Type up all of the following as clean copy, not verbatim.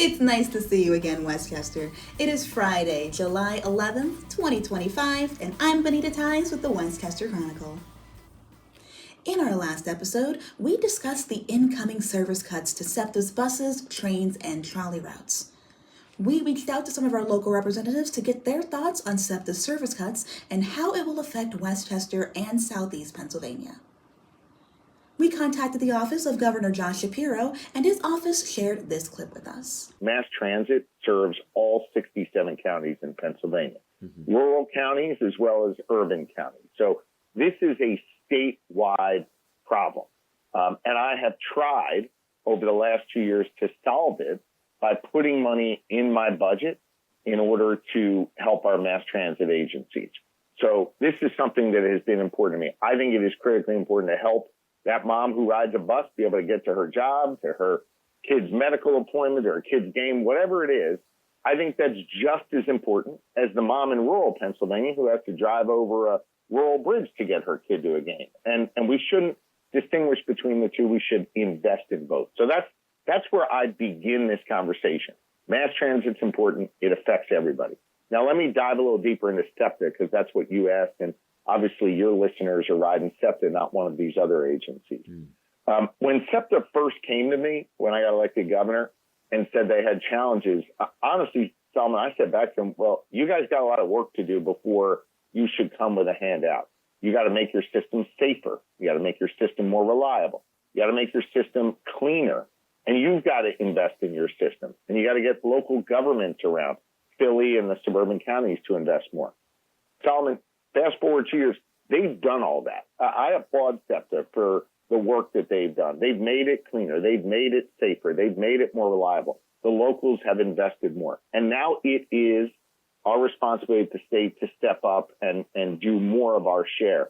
It's nice to see you again, Westchester. It is Friday, July 11th, 2025, and I'm Bonita with the Westchester Chronicle. In our last episode, we discussed the incoming service cuts to Septa's buses, trains, and trolley routes. We reached out to some of our local representatives to get their thoughts on Septa's service cuts and how it will affect Westchester and Southeast Pennsylvania. We contacted the office of Governor Josh Shapiro, and his office shared this clip with us. Mass transit serves all 67 counties in Pennsylvania, rural counties as well as urban counties. So this is a statewide problem. And I have tried over the last 2 years to solve it by putting money in my budget in order to help our mass transit agencies. So this is something that has been important to me. I think it is critically important to help that mom who rides a bus be able to get to her job, to her kid's medical appointment, or her kid's game, whatever it is. I think that's just as important as the mom in rural Pennsylvania who has to drive over a rural bridge to get her kid to a game. And we shouldn't distinguish between the two. We should invest in both. So that's where I begin this conversation. Mass transit's important. It affects everybody. Now, let me dive a little deeper into Septa, because that's what you asked. And obviously, your listeners are riding Septa, not one of these other agencies. When Septa first came to me, when I got elected governor, and said they had challenges, honestly, Solomon, I said back to them, well, you guys got a lot of work to do before you should come with a handout. You got to make your system safer. You got to make your system more reliable. You got to make your system cleaner. And you've got to invest in your system. And you got to get local governments around Philly and the suburban counties to invest more. Solomon, fast forward 2 years, they've done all that. I applaud Septa for the work that they've done. They've made it cleaner. They've made it safer. They've made it more reliable. The locals have invested more. And now it is our responsibility at the state to step up and do more of our share.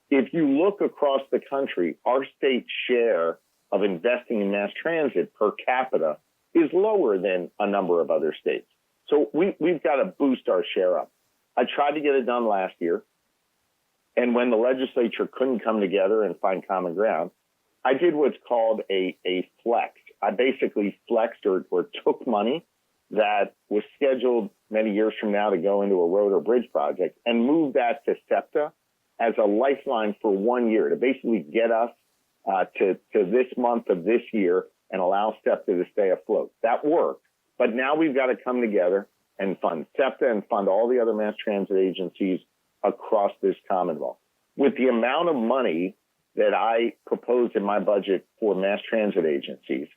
If you look across the country, our state's share of investing in mass transit per capita is lower than a number of other states. So we've got to boost our share up. I tried to get it done last year. And when the legislature couldn't come together and find common ground, I did what's called a flex. I basically flexed or took money that was scheduled many years from now to go into a road or bridge project and moved that to Septa as a lifeline for 1 year to basically get us to this month of this year and allow Septa to stay afloat. That worked. But now we've got to come together and fund Septa and fund all the other mass transit agencies across this Commonwealth. With the amount of money that I proposed in my budget for mass transit agencies,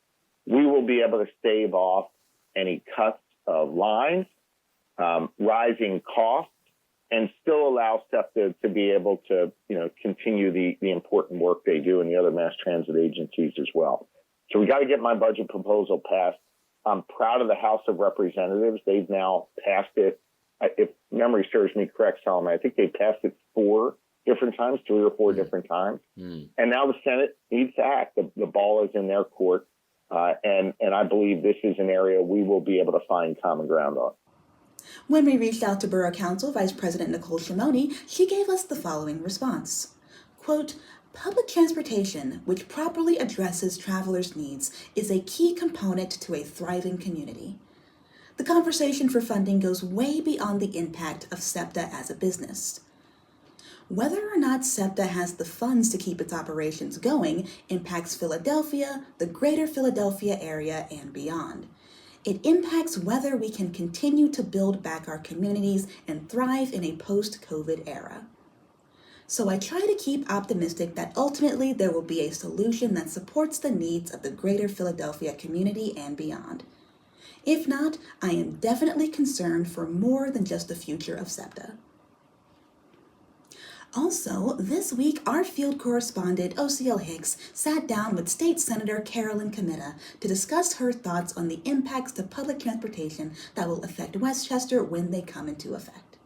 we will be able to stave off any cuts of lines, rising costs, and still allow Septa to be able to, continue the important work they do in the other mass transit agencies as well. So we got to get my budget proposal passed. I'm proud of the House of Representatives. They've now passed it. If memory serves me correct, Solomon, I think they passed it 4 different times, 3 or 4 different times. And now the Senate needs to act. The ball is in their court. And I believe this is an area we will be able to find common ground on. When we reached out to Borough Council Vice President Nicole Shimoni, she gave us the following response. Quote, public transportation, which properly addresses travelers' needs, is a key component to a thriving community. The conversation for funding goes way beyond the impact of Septa as a business. Whether or not Septa has the funds to keep its operations going impacts Philadelphia, the greater Philadelphia area, and beyond. It impacts whether we can continue to build back our communities and thrive in a post-COVID era. So I try to keep optimistic that ultimately there will be a solution that supports the needs of the greater Philadelphia community and beyond. If not, I am definitely concerned for more than just the future of Septa. Also, this week, our field correspondent, OCL Hicks, sat down with State Senator Carolyn Comita to discuss her thoughts on the impacts to public transportation that will affect Westchester when they come into effect.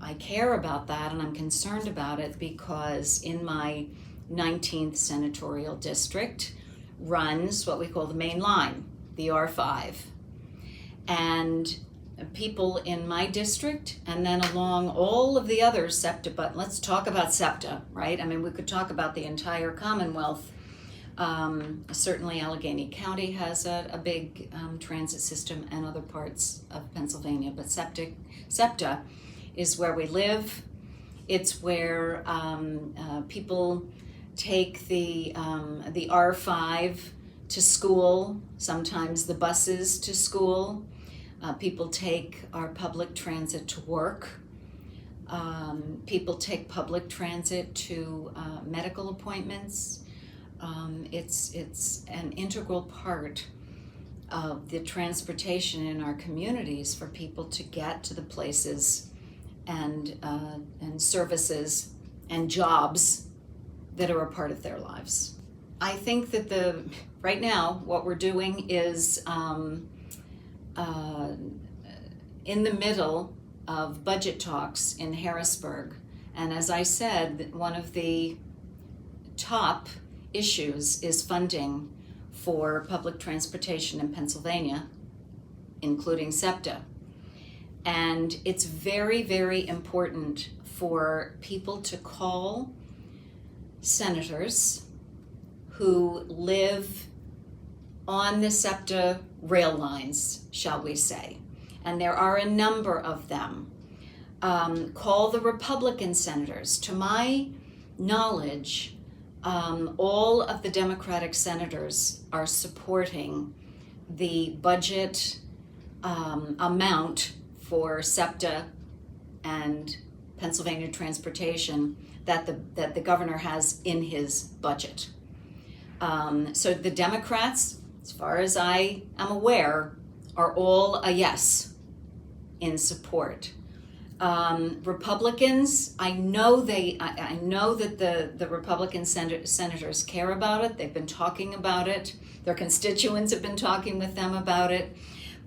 I care about that, and I'm concerned about it because in my 19th senatorial district runs what we call the main line, the R5. And people in my district and then along all of the other Septa, but let's talk about Septa, right? I mean, we could talk about the entire Commonwealth. Certainly Allegheny County has a big transit system, and other parts of Pennsylvania, but Septa is where we live. It's where people take the R5 to school, sometimes the buses to school. People take our public transit to work. People take public transit to medical appointments. It's an integral part of the transportation in our communities for people to get to the places and services and jobs that are a part of their lives. I think that right now what we're doing is in the middle of budget talks in Harrisburg, and as I said, one of the top issues is funding for public transportation in Pennsylvania, including Septa. And it's very, very important for people to call senators who live on the Septa rail lines, shall we say. And there are a number of them. Call the Republican senators. To my knowledge, all of the Democratic senators are supporting the budget amount for Septa and Pennsylvania transportation that the governor has in his budget. So the Democrats, as far as I am aware, are all a yes in support. Republicans, I know that the Republican senators care about it. They've been talking about it. Their constituents have been talking with them about it.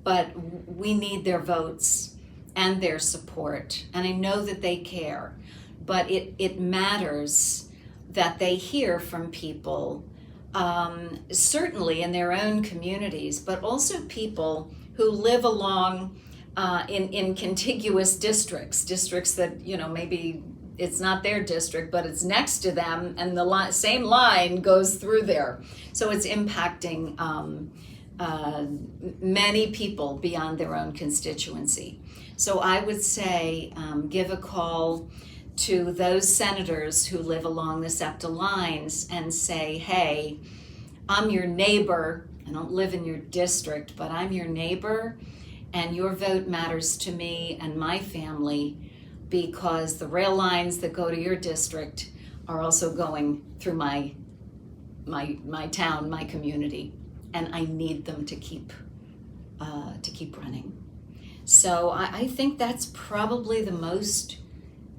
But we need their votes and their support. And I know that they care. But it matters that they hear from people, certainly in their own communities, but also people who live along in contiguous districts that, maybe it's not their district, but it's next to them, and the same line goes through there. So it's impacting many people beyond their own constituency. So I would say give a call to those senators who live along the SEPTA lines and say, hey, I'm your neighbor. I don't live in your district, but I'm your neighbor, and your vote matters to me and my family because the rail lines that go to your district are also going through my town, my community, and I need them to keep running. So I think that's probably the most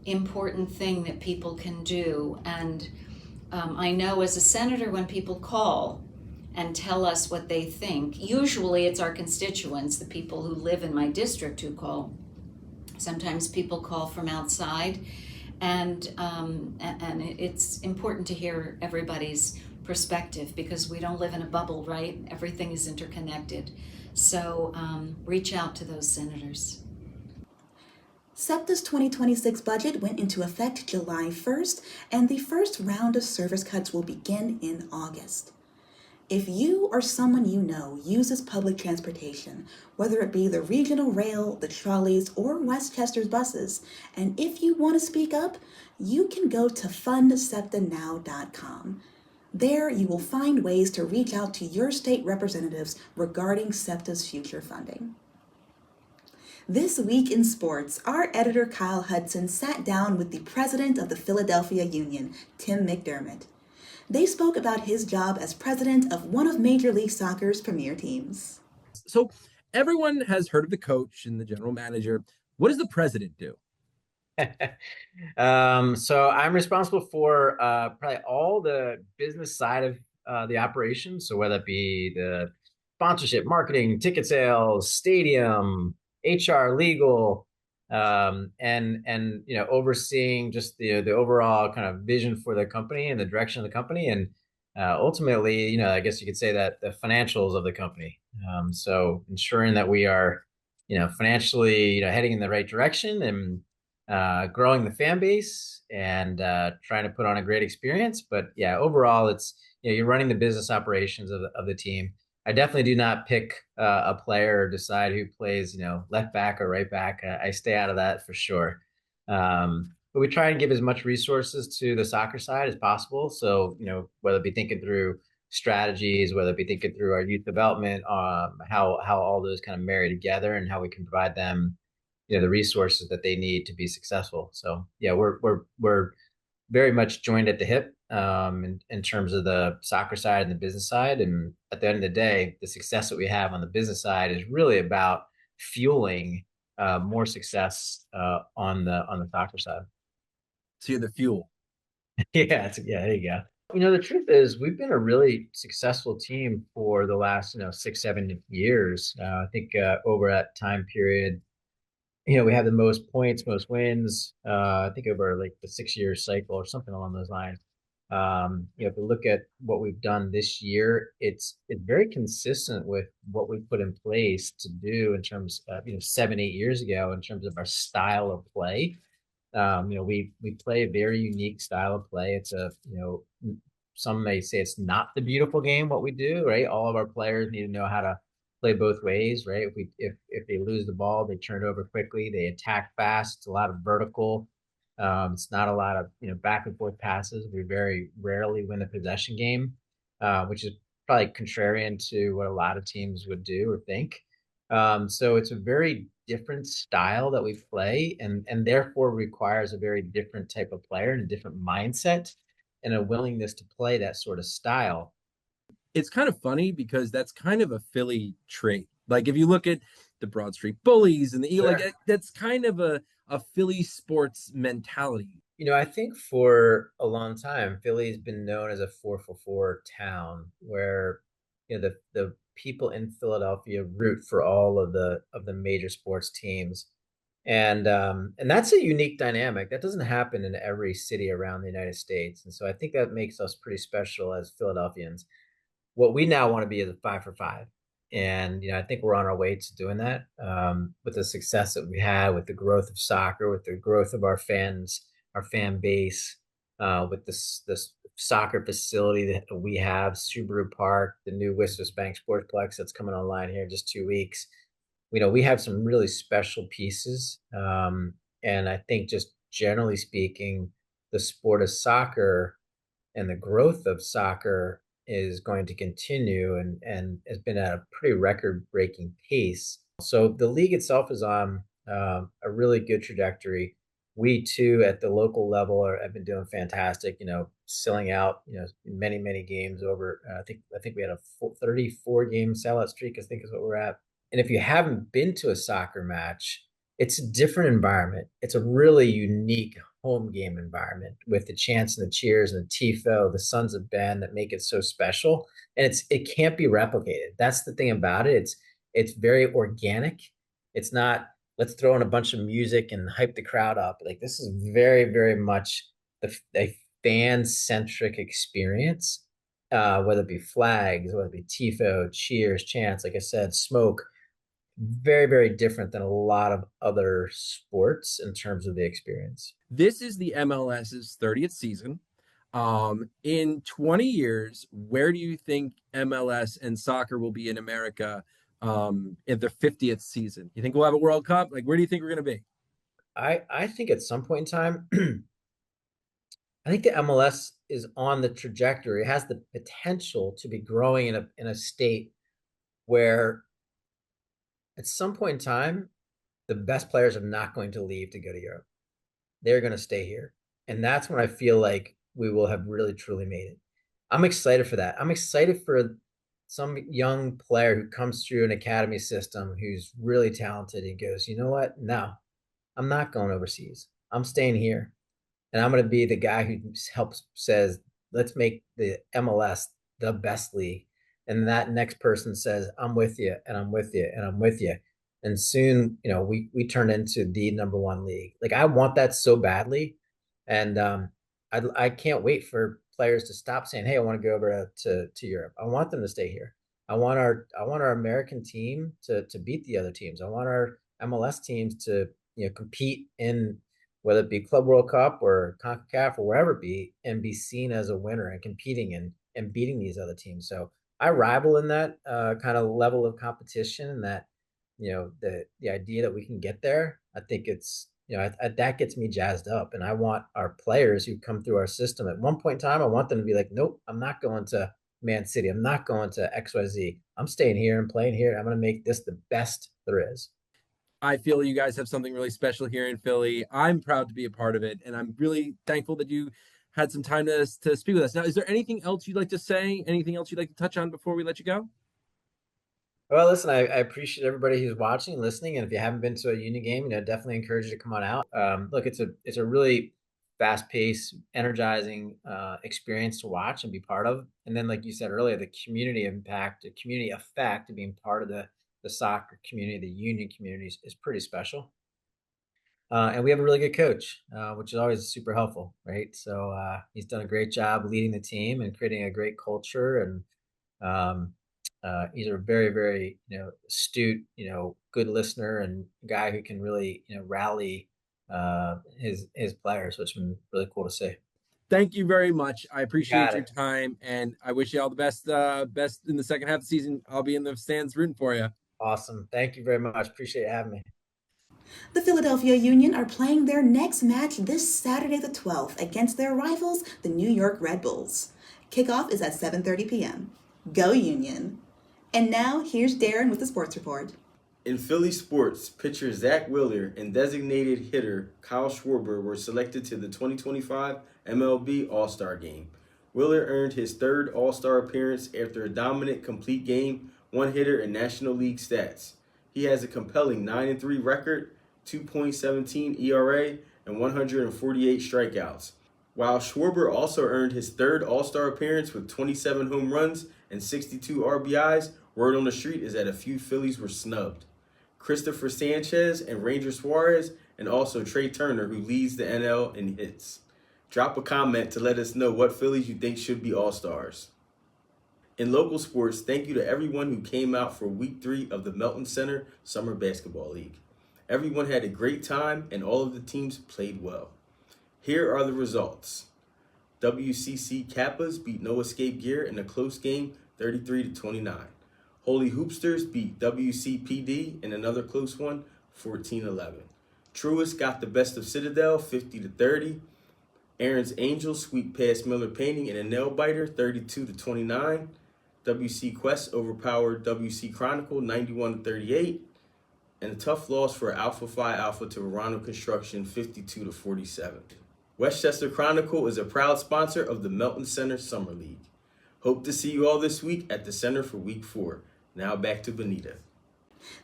important thing that people can do. And I know as a senator, when people call and tell us what they think, usually it's our constituents, the people who live in my district, who call. Sometimes people call from outside, and it's important to hear everybody's perspective because we don't live in a bubble, right? Everything is interconnected. So reach out to those senators. SEPTA's 2026 budget went into effect July 1st, and the first round of service cuts will begin in August. If you or someone you know uses public transportation, whether it be the regional rail, the trolleys, or Westchester's buses, and if you want to speak up, you can go to fundseptanow.com. There you will find ways to reach out to your state representatives regarding SEPTA's future funding. This week in sports, our editor Kyle Hudson sat down with the president of the Philadelphia Union, Tim McDermott. They spoke about his job as president of one of Major League Soccer's premier teams. So everyone has heard of the coach and the general manager. What does the president do? So I'm responsible for probably all the business side of the operation. So whether it be the sponsorship, marketing, ticket sales, stadium, HR, legal, and overseeing just the overall kind of vision for the company and the direction of the company, and ultimately, I guess you could say that the financials of the company. So ensuring that we are, financially, heading in the right direction and growing the fan base and trying to put on a great experience. But yeah, overall, it's you're running the business operations of the team. I definitely do not pick a player or decide who plays, left back or right back. I stay out of that for sure. But we try and give as much resources to the soccer side as possible. So, whether it be thinking through strategies, whether it be thinking through our youth development, how all those kind of marry together and how we can provide them, the resources that they need to be successful. So yeah, we're very much joined at the hip in terms of the soccer side and the business side. And at the end of the day, the success that we have on the business side is really about fueling more success on the soccer side. So you're the fuel. Yeah, there you go. The truth is, we've been a really successful team for the last, 6, 7 years. I think over that time period, we have the most points, most wins. I think over like the 6 year cycle or something along those lines. If we look at what we've done this year, it's very consistent with what we put in place to do in terms of 7, 8 years ago in terms of our style of play. We play a very unique style of play. It's some may say it's not the beautiful game what we do, right? All of our players need to know how to play both ways, right? If they lose the ball, they turn it over quickly. They attack fast. It's a lot of vertical. It's not a lot of back and forth passes. We very rarely win a possession game, which is probably contrarian to what a lot of teams would do or think. So it's a very different style that we play, and therefore requires a very different type of player and a different mindset and a willingness to play that sort of style. It's kind of funny because that's kind of a Philly trait. Like if you look at the Broad Street Bullies and Sure. like that's kind of a Philly sports mentality. I think for a long time, Philly's been known as a 4-for-4 town where the people in Philadelphia root for all of the major sports teams. And that's a unique dynamic. That doesn't happen in every city around the United States. And so I think that makes us pretty special as Philadelphians. What we now want to be is a 5-for-5. And I think we're on our way to doing that with the success that we had, with the growth of soccer, with the growth of our fans, our fan base, with this soccer facility that we have, Subaru Park, the new Whistler's Bank Sportsplex that's coming online here in just 2 weeks. We have some really special pieces. And I think just generally speaking, the sport of soccer and the growth of soccer is going to continue and has been at a pretty record-breaking pace. So the league itself is on a really good trajectory. We too, at the local level, have been doing fantastic. Selling out. Many many games over. I think we had a 34 game sellout streak. I think is what we're at. And if you haven't been to a soccer match, it's a different environment. It's a really unique home game environment with the chants and the cheers and the tifo, the Sons of Ben that make it so special. And it can't be replicated. That's the thing about it. It's very organic. It's not, let's throw in a bunch of music and hype the crowd up. Like this is very, very much a fan-centric experience, whether it be flags, whether it be tifo, cheers, chants, like I said, smoke. Very, very different than a lot of other sports in terms of the experience. This is the MLS's 30th season. In 20 years, where do you think MLS and soccer will be in America in their 50th season? You think we'll have a World Cup? Like, where do you think we're going to be? I think at some point in time, I think the MLS is on the trajectory. It has the potential to be growing in a state where at some point in time, the best players are not going to leave to go to Europe. They're going to stay here. And that's when I feel like we will have really, truly made it. I'm excited for that. I'm excited for some young player who comes through an academy system who's really talented and goes, you know what? No, I'm not going overseas. I'm staying here. And I'm going to be the guy who says, let's make the MLS the best league. And that next person says, I'm with you, and I'm with you, and I'm with you. And soon, we turn into the #1 league. Like I want that so badly. And I can't wait for players to stop saying, hey, I want to go over to Europe. I want them to stay here. I want our American team to beat the other teams. I want our MLS teams to compete in, whether it be Club World Cup or CONCACAF or wherever it be, and be seen as a winner and competing and beating these other teams. So I rival in that kind of level of competition, and that, the idea that we can get there. I think it's, that gets me jazzed up, and I want our players who come through our system at one point in time, I want them to be like, nope, I'm not going to Man City. I'm not going to XYZ. I'm staying here and playing here. I'm going to make this the best there is. I feel you guys have something really special here in Philly. I'm proud to be a part of it, and I'm really thankful that you had some time to speak with us. Now, is there anything else you'd like to say? Anything else you'd like to touch on before we let you go? Well, listen, I appreciate everybody who's watching and listening. And if you haven't been to a Union game, definitely encourage you to come on out. Look, it's a really fast paced, energizing experience to watch and be part of. And then, like you said earlier, the community impact, the community effect of being part of the soccer community, the Union community is pretty special. And we have a really good coach, which is always super helpful, right? So he's done a great job leading the team and creating a great culture. And he's a very, very, astute, good listener and guy who can really, rally his players, which has been really cool to see. Thank you very much. I appreciate your it. time, and I wish you all the best. Best in the second half of the season. I'll be in the stands rooting for you. Awesome. Thank you very much. Appreciate you having me. The Philadelphia Union are playing their next match this Saturday the 12th against their rivals, the New York Red Bulls. Kickoff is at 7:30 p.m. Go Union! And now, here's Darren with the Sports Report. In Philly sports, pitcher Zach Wheeler and designated hitter Kyle Schwarber were selected to the 2025 MLB All-Star Game. Wheeler earned his third All-Star appearance after a dominant complete game, one-hitter, and National League stats. He has a compelling 9-3 record, 2.17 ERA, and 148 strikeouts. While Schwarber also earned his third All-Star appearance with 27 home runs and 62 RBIs, word on the street is that a few Phillies were snubbed. Christopher Sanchez and Ranger Suarez, and also Trey Turner, who leads the NL in hits. Drop a comment to let us know what Phillies you think should be All-Stars. In local sports, thank you to everyone who came out for Week 3 of the Melton Center Summer Basketball League. Everyone had a great time, and all of the teams played well. Here are the results. WCC Kappas beat No Escape Gear in a close game, 33-29. Holy Hoopsters beat WCPD in another close one, 14-11. Truist got the best of Citadel, 50-30. Aaron's Angels sweep past Miller Painting in a nail-biter, 32-29. WC Quest overpowered WC Chronicle, 91-38. And a tough loss for Alpha Phi Alpha to Verano Construction, 52-47. Westchester Chronicle is a proud sponsor of the Melton Center Summer League. Hope to see you all this week at the Center for Week 4. Now back to Bonita.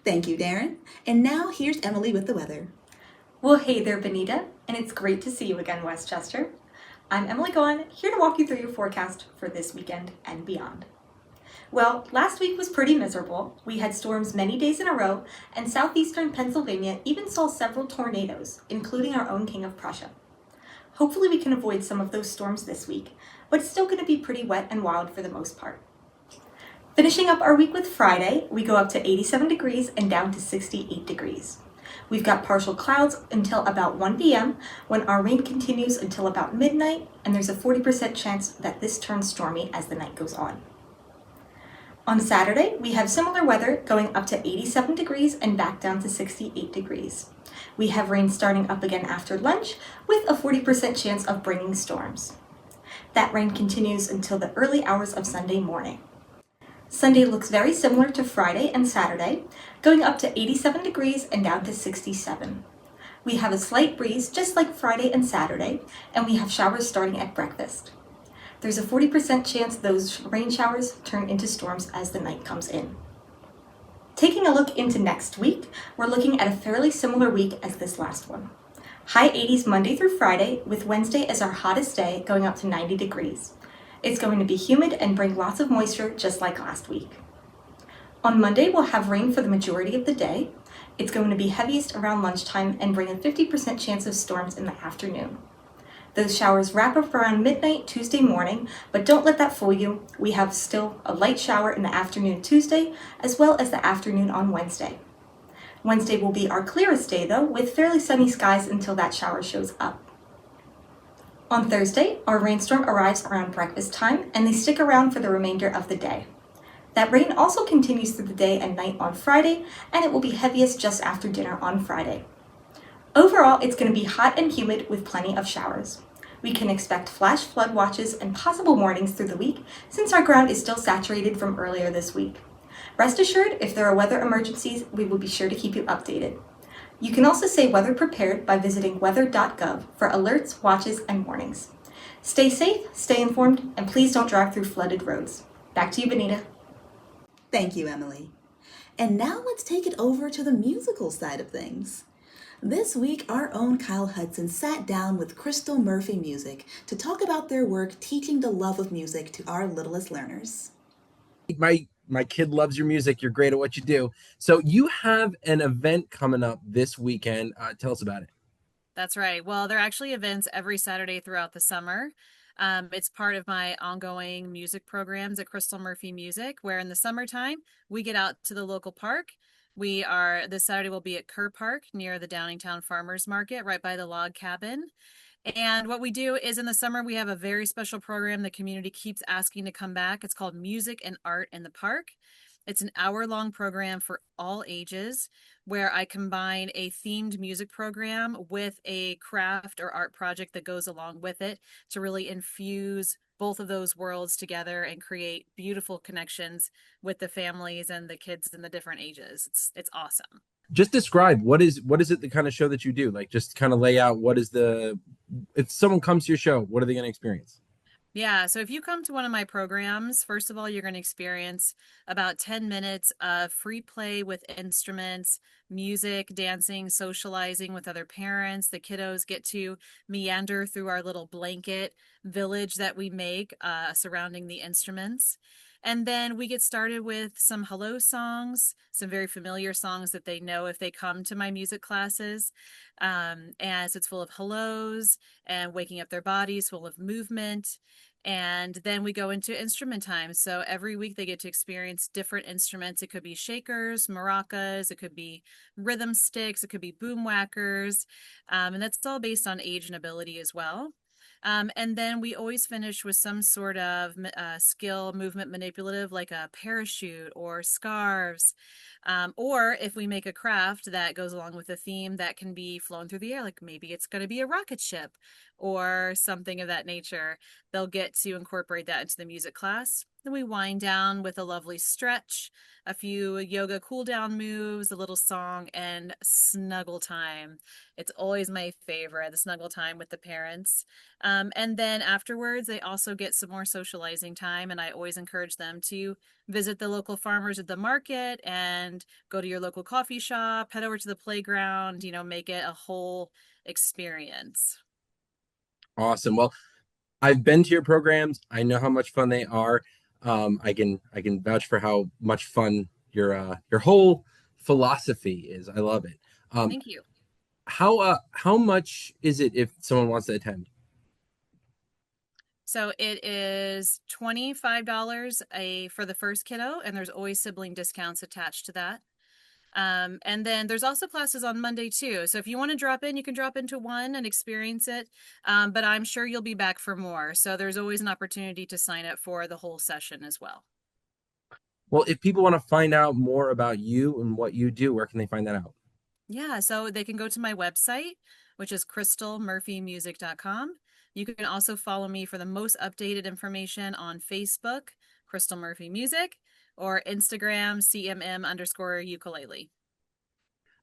Thank you, Darren. And now here's Emily with the weather. Well, hey there, Bonita, and it's great to see you again, Westchester. I'm Emily Gohan, here to walk you through your forecast for this weekend and beyond. Well, last week was pretty miserable. We had storms many days in a row, and southeastern Pennsylvania even saw several tornadoes, including our own King of Prussia. Hopefully we can avoid some of those storms this week, but it's still going to be pretty wet and wild for the most part. Finishing up our week with Friday, we go up to 87 degrees and down to 68 degrees. We've got partial clouds until about 1 p.m. when our rain continues until about midnight, and there's a 40% chance that this turns stormy as the night goes on. On Saturday, we have similar weather going up to 87 degrees and back down to 68 degrees. We have rain starting up again after lunch with a 40% chance of bringing storms. That rain continues until the early hours of Sunday morning. Sunday looks very similar to Friday and Saturday, going up to 87 degrees and down to 67. We have a slight breeze just like Friday and Saturday, and we have showers starting at breakfast. There's a 40% chance those rain showers turn into storms as the night comes in. Taking a look into next week, we're looking at a fairly similar week as this last one. High 80s Monday through Friday, with Wednesday as our hottest day, going up to 90 degrees. It's going to be humid and bring lots of moisture just like last week. On Monday, we'll have rain for the majority of the day. It's going to be heaviest around lunchtime and bring a 50% chance of storms in the afternoon. Those showers wrap up around midnight Tuesday morning, but don't let that fool you. We have still a light shower in the afternoon Tuesday, as well as the afternoon on Wednesday. Wednesday will be our clearest day though, with fairly sunny skies until that shower shows up. On Thursday, our rainstorm arrives around breakfast time and they stick around for the remainder of the day. That rain also continues through the day and night on Friday, and it will be heaviest just after dinner on Friday. Overall, it's going to be hot and humid with plenty of showers. We can expect flash flood watches and possible warnings through the week since our ground is still saturated from earlier this week. Rest assured, if there are weather emergencies, we will be sure to keep you updated. You can also stay weather prepared by visiting weather.gov for alerts, watches, and warnings. Stay safe, stay informed, and please don't drive through flooded roads. Back to you, Bonita. Thank you, Emily. And now let's take it over to the musical side of things. This week, our own Kyle Hudson sat down with Crystal Murphy Music to talk about their work teaching the love of music to our littlest learners. My kid loves your music. You're great at what you do. So you have an event coming up this weekend. Tell us about it. That's right. Well, there are actually events every Saturday throughout the summer. It's part of my ongoing music programs at Crystal Murphy Music, where in the summertime, we get out to the local park. This Saturday will be at Kerr Park near the Downingtown Farmers Market, right by the log cabin. And what we do is in the summer, we have a very special program the community keeps asking to come back. It's called Music and Art in the Park. It's an hour-long program for all ages where I combine a themed music program with a craft or art project that goes along with it to really infuse both of those worlds together and create beautiful connections with the families and the kids in the different ages. It's awesome. Just describe what is it the kind of show that you do? Like just kind of lay out if someone comes to your show, what are they going to experience? Yeah, so if you come to one of my programs, first of all, you're going to experience about 10 minutes of free play with instruments, music, dancing, socializing with other parents. The kiddos get to meander through our little blanket village that we make surrounding the instruments. And then we get started with some hello songs, some very familiar songs that they know if they come to my music classes. And so it's full of hellos and waking up their bodies, full of movement. And then we go into instrument time. So every week they get to experience different instruments. It could be shakers, maracas, it could be rhythm sticks, it could be boom whackers. And that's all based on age and ability as well. And then we always finish with some sort of skill, movement manipulative, like a parachute or scarves. Or if we make a craft that goes along with the theme that can be flown through the air, like maybe it's going to be a rocket ship or something of that nature, they'll get to incorporate that into the music class. Then we wind down with a lovely stretch, a few yoga cool down moves, a little song, and snuggle time. It's always my favorite, the snuggle time with the parents. And then afterwards, they also get some more socializing time. And I always encourage them to visit the local farmers at the market and go to your local coffee shop, head over to the playground, make it a whole experience. Awesome. Well, I've been to your programs. I know how much fun they are. I can vouch for how much fun your whole philosophy is. I love it. Thank you. How much is it if someone wants to attend? So it is $25 for the first kiddo, and there's always sibling discounts attached to that. And then there's also classes on Monday too. So if you want to drop in, you can drop into one and experience it. But I'm sure you'll be back for more. So there's always an opportunity to sign up for the whole session as well. Well, if people want to find out more about you and what you do, where can they find that out? Yeah, so they can go to my website, which is crystalmurphymusic.com. You can also follow me for the most updated information on Facebook, Crystal Murphy Music, or Instagram, CMM_ukulele.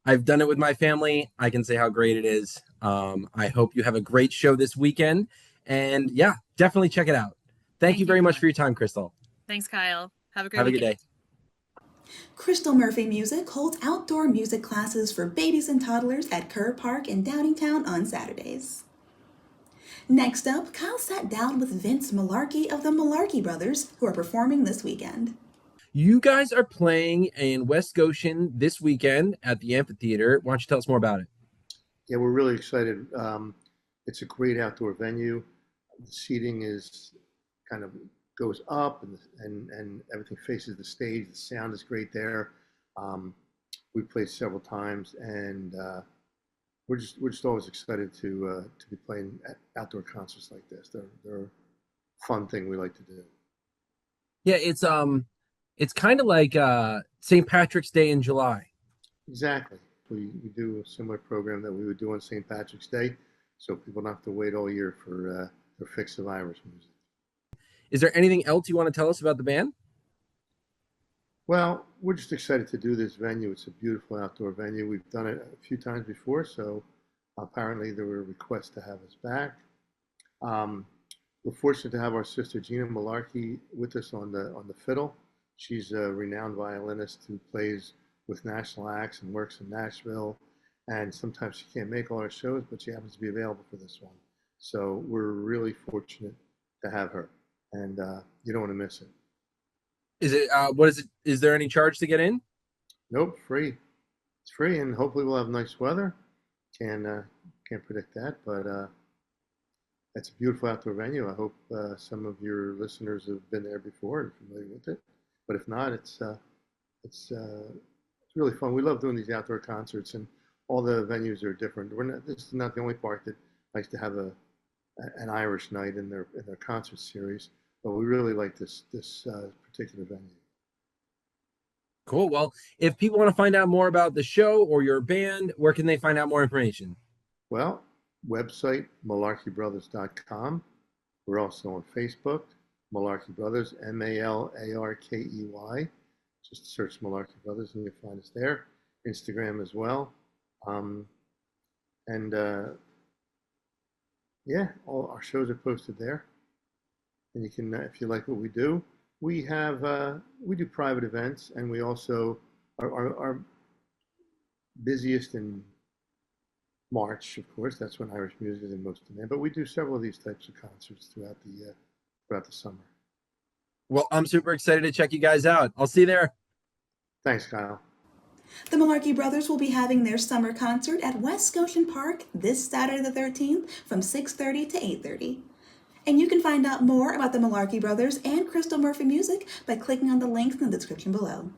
I've done it with my family. I can say how great it is. I hope you have a great show this weekend. And yeah, definitely check it out. Thank you very much for your time, Crystal. Thanks, Kyle. Have a great Have a good weekend. day. Crystal Murphy Music holds outdoor music classes for babies and toddlers at Kerr Park in Downingtown on Saturdays. Next up, Kyle sat down with Vince Malarkey of the Malarkey Brothers, who are performing this weekend. You guys are playing in West Goshen this weekend at the amphitheater. Why don't you tell us more about it? Yeah, we're really excited. It's a great outdoor venue. The seating is kind of goes up and everything faces the stage. The sound is great there. We played several times and we're just always excited to be playing outdoor concerts like this. They're a fun thing we like to do. Yeah, it's kind of like St. Patrick's Day in July. Exactly. We do a similar program that we would do on St. Patrick's Day, so people don't have to wait all year for their fix of Irish music. Is there anything else you want to tell us about the band? Well, we're just excited to do this venue. It's a beautiful outdoor venue. We've done it a few times before, so apparently there were requests to have us back. We're fortunate to have our sister Gina Malarkey with us on the fiddle. She's a renowned violinist who plays with national acts and works in Nashville. And sometimes she can't make all our shows, but she happens to be available for this one. So we're really fortunate to have her, and you don't want to miss it. Is it what is it? Is there any charge to get in? Nope, free. It's free, and hopefully we'll have nice weather. Can't predict that, but it's a beautiful outdoor venue. I hope some of your listeners have been there before and familiar with it. But if not, it's really fun. We love doing these outdoor concerts, and all the venues are different. This is not the only park that likes to have an Irish night in their concert series, but we really like this particular venue. Cool. Well, if people want to find out more about the show or your band, where can they find out more information? Well, website malarkeybrothers.com. We're also on Facebook, Malarkey Brothers, MALARKEY. Just search Malarkey Brothers and you'll find us there. Instagram as well. Yeah, all our shows are posted there. And you can, if you like what we do, we do private events, and we also are busiest in March, of course. That's when Irish music is in most demand. But we do several of these types of concerts throughout the summer. Well, I'm super excited to check you guys out. I'll see you there. Thanks, Kyle. The Malarkey Brothers will be having their summer concert at West Scotian Park this Saturday the 13th from 6:30 to 8:30. And you can find out more about the Malarkey Brothers and Crystal Murphy music by clicking on the links in the description below.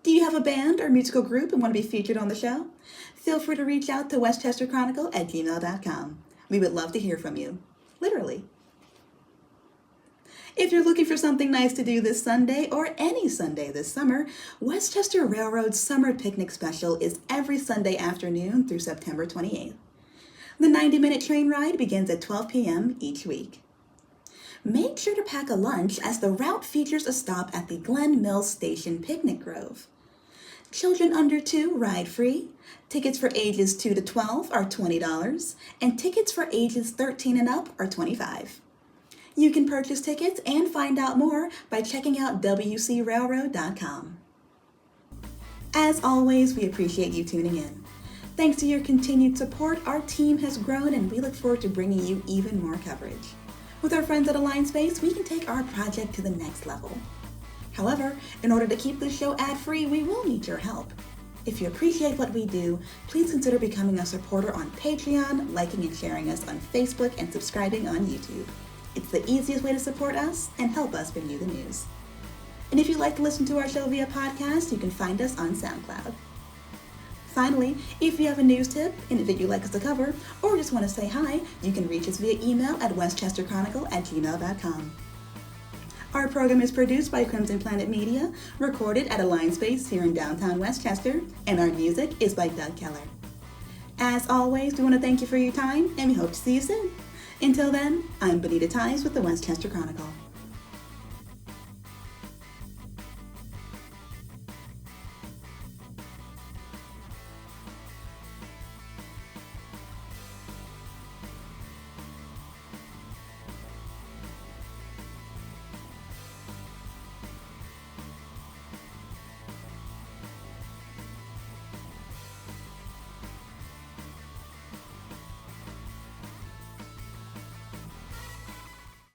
Do you have a band or musical group and want to be featured on the show? Feel free to reach out to westchesterchronicle@gmail.com. We would love to hear from you. Literally. If you're looking for something nice to do this Sunday or any Sunday this summer, Westchester Railroad's Summer Picnic Special is every Sunday afternoon through September 28th. The 90-minute train ride begins at 12 p.m. each week. Make sure to pack a lunch as the route features a stop at the Glen Mills Station Picnic Grove. Children under 2 ride free. Tickets for ages 2 to 12 are $20, and tickets for ages 13 and up are $25. You can purchase tickets and find out more by checking out wcrailroad.com. As always, we appreciate you tuning in. Thanks to your continued support, our team has grown, and we look forward to bringing you even more coverage. With our friends at Align Space, we can take our project to the next level. However, in order to keep this show ad-free, we will need your help. If you appreciate what we do, please consider becoming a supporter on Patreon, liking and sharing us on Facebook, and subscribing on YouTube. It's the easiest way to support us and help us bring you the news. And if you'd like to listen to our show via podcast, you can find us on SoundCloud. Finally, if you have a news tip, anything you'd like us to cover, or just want to say hi, you can reach us via email at westchesterchronicle@gmail.com. Our program is produced by Crimson Planet Media, recorded at Align Space here in downtown Westchester, and our music is by Doug Keller. As always, we want to thank you for your time, and we hope to see you soon. Until then, I'm Bonita with the Westchester Chronicle.